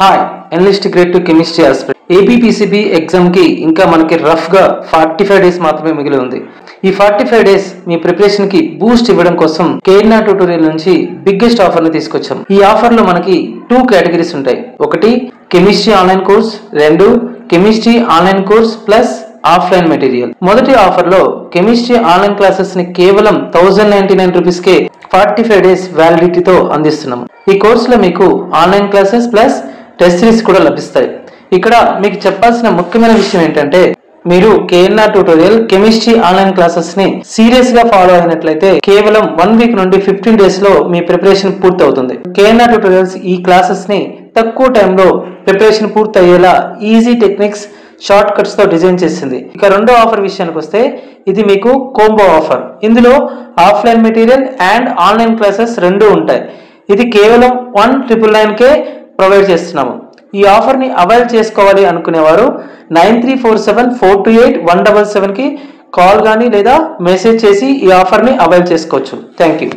Hi analyst grade 2 chemistry aspirant APPCB exam కి ఇంకా మనకి రఫ్ గా 45 డేస్ మాత్రమే మిగిలి ఉంది. ఈ 45 డేస్ మీ ప్రిపరేషన్ కి బూస్ట్ ఇవ్వడం కోసం కేర్నా ట్యూటోరియల్ నుంచి బిగ్గెస్ట్ ఆఫర్ ని తీసుకొచ్చాం. ఈ ఆఫర్ లో మనకి 2 కేటగిరీస్ ఉంటాయి. ఒకటి కెమిస్ట్రీ ఆన్లైన్ కోర్స్, రెండు chemistry online course plus offline material. మొదటి ఆఫర్ లో కెమిస్ట్రీ ఆన్లైన్ క్లాసెస్ ని కేవలం 1099 రూపీస్ కే 45 డేస్ వ్యాలిడిటీతో అందిస్తున్నాము. ఈ కోర్సులో మీకు online classes plus test series కూడా లభిస్తాయి. ఇక్కడ మీకు చెప్పాల్సిన ముఖ్యమైన విషయం ఏంటంటే, మీరు కేఎన్ఆ ట్యూటోరియల్ కెమిస్ట్రీ ఆన్లైన్ క్లాసెస్ ని సీరియస్ గా ఫాలో అయినట్లయితే కేవలం 1 వీక్ నుండి 15 డేస్ లో మీ ప్రిపరేషన్ పూర్తి అవుతుంది. కేఎన్ఆ ట్యూటోరియల్స్ ఈ క్లాసెస్ ని తక్కువ టైంలో ప్రిపరేషన్ పూర్తి అయ్యేలా ఈజీ టెక్నిక్స్, షార్ట్ కట్స్ తో డిజైన్ చేసింది. ఇక రెండో ఆఫర్ విషయానికి వస్తే, ఇది మీకు కోంబో ఆఫర్. ఇందులో offline material and online classes రెండు ఉంటాయి. ఇది కేవలం 1999 కే ప్రొవైడ్ చేస్తున్నాము. ఈ ఆఫర్ ని అవైల్ చేసుకోవాలి అనుకునేవారు 9347428177 కి కాల్ కానీ లేదా మెసేజ్ చేసి ఈ ఆఫర్ ని అవైల్ చేసుకోవచ్చు. Thank you.